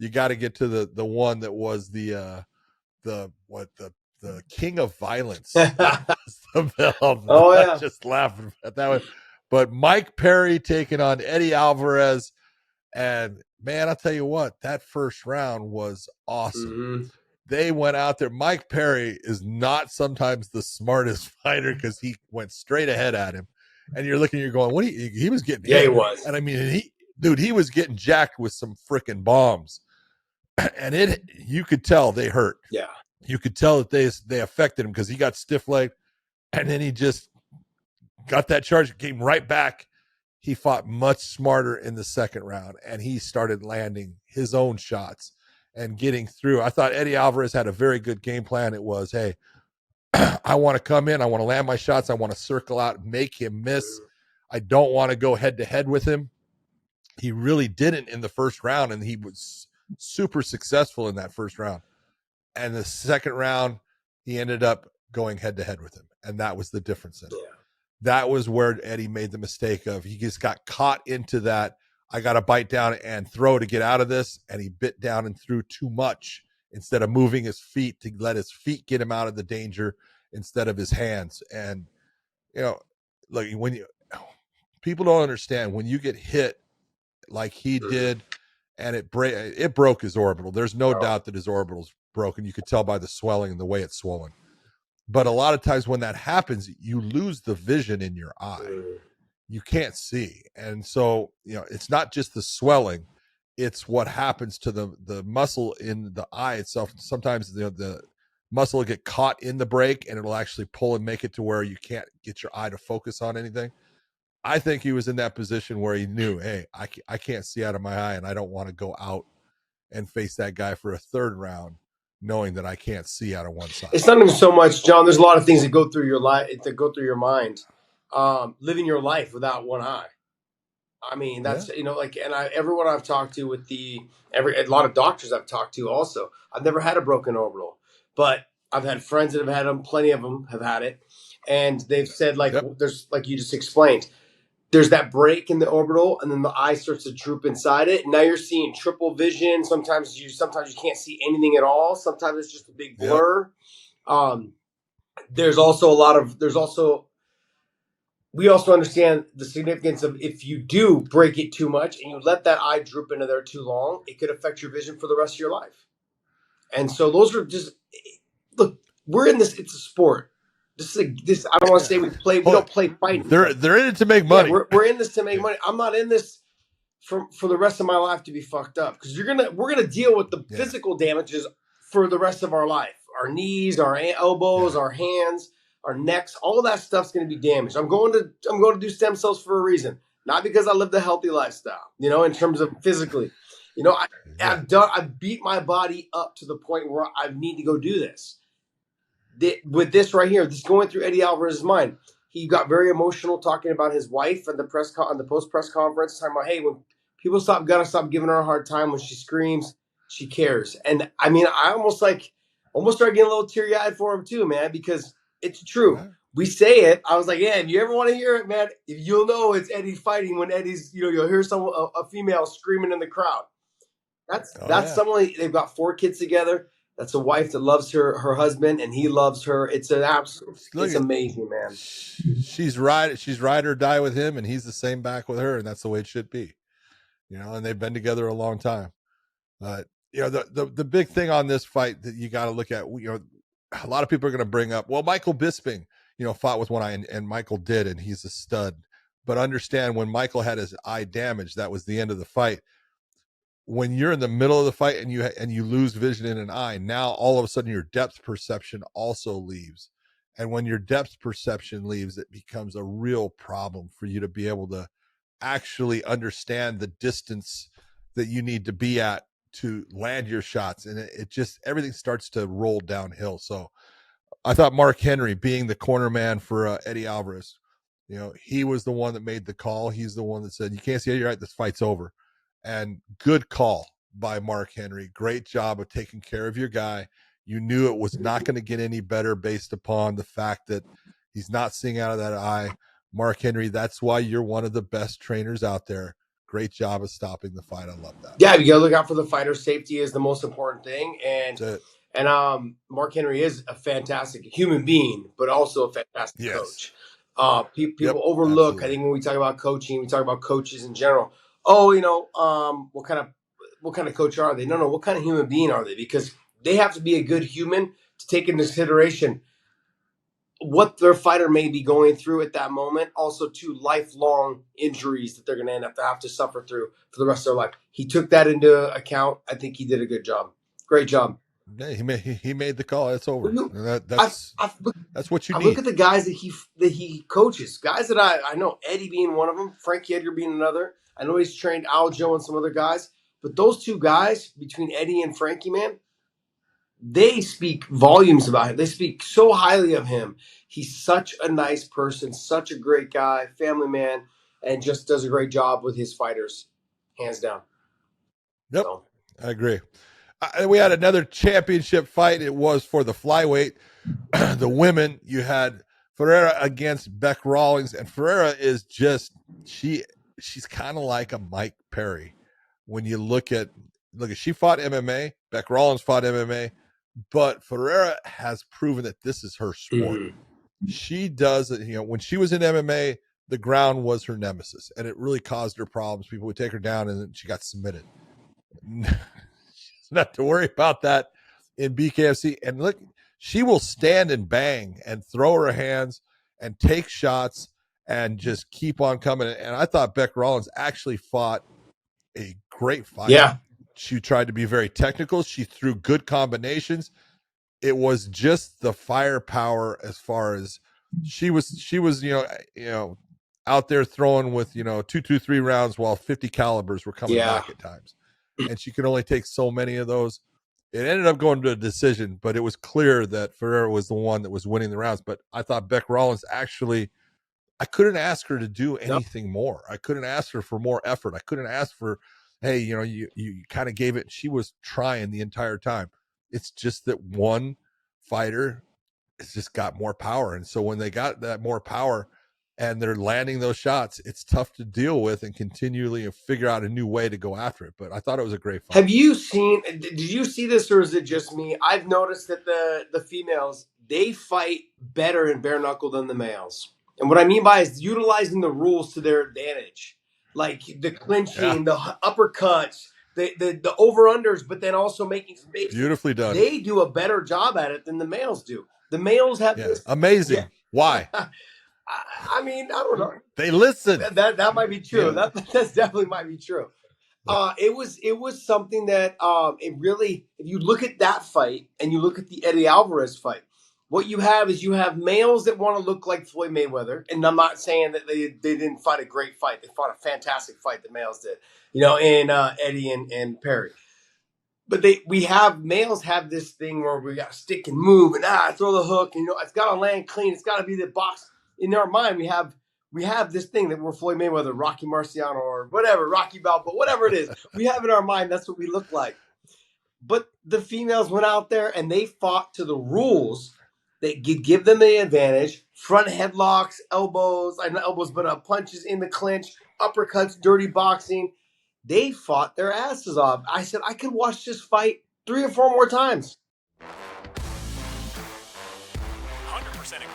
you got to get to the one that was the king of violence. Oh yeah. Just laughing at that one. But Mike Perry taking on Eddie Alvarez. And man, I'll tell you what, that first round was awesome. Mm-hmm. They went out there. Mike Perry is not sometimes the smartest fighter because he went straight ahead at him. And you're looking, you're going, what? He was getting hit. He was. And I mean, he was getting jacked with some freaking bombs. And you could tell they hurt. Yeah. You could tell that they affected him because he got stiff-legged. And then he just got that charge, came right back. He fought much smarter in the second round, and he started landing his own shots and getting through. I thought Eddie Alvarez had a very good game plan. It was, hey, I want to come in. I want to land my shots. I want to circle out, make him miss. I don't want to go head-to-head with him. He really didn't in the first round, and he was super successful in that first round. And the second round, he ended up going head-to-head with him, and that was the difference in it. Yeah. That was where Eddie made the mistake of he just got caught into that. I got to bite down and throw to get out of this. And he bit down and threw too much instead of moving his feet to let his feet get him out of the danger instead of his hands. And, look, people don't understand when you get hit like he did and it broke his orbital. There's no doubt that his orbital's broken. You could tell by the swelling and the way it's swollen. But a lot of times when that happens, you lose the vision in your eye. You can't see. And so, it's not just the swelling. It's what happens to the muscle in the eye itself. Sometimes the muscle will get caught in the break and it'll actually pull and make it to where you can't get your eye to focus on anything. I think he was in that position where he knew, hey, I can't see out of my eye and I don't want to go out and face that guy for a third round, knowing that I can't see out of one side. It's not even so much, John. There's a lot of things that go through your life, that go through your mind. Living your life without one eye. I mean, that's everyone I've talked to a lot of doctors I've talked to also. I've never had a broken orbital, but I've had friends that have had them. Plenty of them have had it, and they've said there's like you just explained. There's that break in the orbital, and then the eye starts to droop inside it. Now you're seeing triple vision. Sometimes you can't see anything at all. Sometimes it's just a big blur. We also understand the significance of if you do break it too much and you let that eye droop into there too long, it could affect your vision for the rest of your life. And so those are just look. We're in this. It's a sport. This is this. I don't want to say we don't play fighting. They're in it to make money. Yeah, we're in this to make money. I'm not in this for the rest of my life to be fucked up because we're gonna deal with the physical damages for the rest of our life. Our knees, our elbows, our hands, our necks, all of that stuff's gonna be damaged. I'm going to do stem cells for a reason, not because I lived a healthy lifestyle. In terms of physically, I've beat my body up to the point where I need to go do this. With this right here, this going through Eddie Alvarez's mind, he got very emotional talking about his wife at the post press conference, talking about, hey, when people gotta stop giving her a hard time when she screams, she cares. And I mean, I almost started getting a little teary eyed for him too, man, because it's true. Yeah. We say it. I was like, yeah, if you ever want to hear it, man, you'll know it's Eddie fighting when Eddie's, you'll hear a female screaming in the crowd. That's someone. They've got 4 kids together. That's a wife that loves her husband, and he loves her. It's an absolute. It's amazing, man. She's ride or die with him, and he's the same back with her, and that's the way it should be. And they've been together a long time. But the big thing on this fight that you got to look at, a lot of people are going to bring up, well, Michael Bisping, fought with one eye, and Michael did, and he's a stud. But understand, when Michael had his eye damaged, that was the end of the fight. When you're in the middle of the fight and you lose vision in an eye, now all of a sudden your depth perception also leaves. And when your depth perception leaves, it becomes a real problem for you to be able to actually understand the distance that you need to be at to land your shots. And it just, everything starts to roll downhill. So I thought Mark Henry, being the corner man for Eddie Alvarez, he was the one that made the call. He's the one that said, you can't see it, you're right, this fight's over. And good call by Mark Henry. Great job of taking care of your guy. You knew it was not going to get any better based upon the fact that he's not seeing out of that eye. Mark Henry, that's why you're one of the best trainers out there. great job of stopping the fight. I love that. Yeah, you got to look out for the fighter. Safety is the most important thing, and Mark Henry is a fantastic human being, but also a fantastic coach. People overlook. Absolutely. I think when we talk about coaching, we talk about coaches in general. Oh, what kind of coach are they? No. What kind of human being are they? Because they have to be a good human to take into consideration what their fighter may be going through at that moment. Also, to lifelong injuries that they're going to have to suffer through for the rest of their life. He took that into account. I think he did a good job. Great job. Yeah, he made the call. It's over. That's what you need. I look at the guys that he coaches. Guys that I know, Eddie being one of them, Frankie Edgar being another. I know he's trained Aljo and some other guys, but those two guys between Eddie and Frankie, man, they speak volumes about him. They speak so highly of him. He's such a nice person, such a great guy, family man, and just does a great job with his fighters, hands down. Yep, so. I agree. We had another championship fight. It was for the flyweight. The women, you had Ferreira against Beck Rawlings, and Ferreira is just she's kind of like a Mike Perry. When you look at she fought MMA, Beck Rawlings fought MMA, but Ferreira has proven that this is her sport. Mm-hmm. She does it, when she was in MMA, the ground was her nemesis, and it really caused her problems. People would take her down, and then she got submitted. Not to worry about that in BKFC. And look, she will stand and bang and throw her hands and take shots and just keep on coming. And I thought Beck Rawlings actually fought a great fight. Yeah. She tried to be very technical. She threw good combinations. It was just the firepower as far as she was, out there throwing with, 2-3 rounds while 50 calibers were coming back at times. And she could only take so many of those. It ended up going to a decision, but it was clear that Ferreira was the one that was winning the rounds. But I thought Beck Rawlings actually, I couldn't ask her to do anything more. I couldn't ask her for more effort. I couldn't ask for, hey, you kind of gave it. She was trying the entire time. It's just that one fighter has just got more power. And so when they got that more power and they're landing those shots, it's tough to deal with and continually figure out a new way to go after it. But I thought it was a great fight. Did you see this, or is it just me? I've noticed that the females, they fight better in bare knuckle than the males. And what I mean by is utilizing the rules to their advantage. Like the clinching, the uppercuts, the over-unders, but then also making space. Beautifully done. They do a better job at it than the males do. The males have this. Amazing. Yeah. Why? I mean, I don't know. They listen. That might be true. Yeah. That's definitely might be true. It was something that it really, if you look at that fight and you look at the Eddie Alvarez fight, what you have is you have males that want to look like Floyd Mayweather. And I'm not saying that they didn't fight a great fight. They fought a fantastic fight, the males did, in Eddie and Perry. But males have this thing where we got to stick and move and throw the hook. And, it's got to land clean. It's got to be the box. In our mind, we have this thing that we're Floyd Mayweather, Rocky Marciano, or whatever, Rocky Balboa, whatever it is. We have in our mind, that's what we look like. But the females went out there and they fought to the rules that give them the advantage. Front headlocks, elbows, not elbows, but punches in the clinch, uppercuts, dirty boxing. They fought their asses off. I said, I could watch this fight 3 or 4 more times. 100% agree.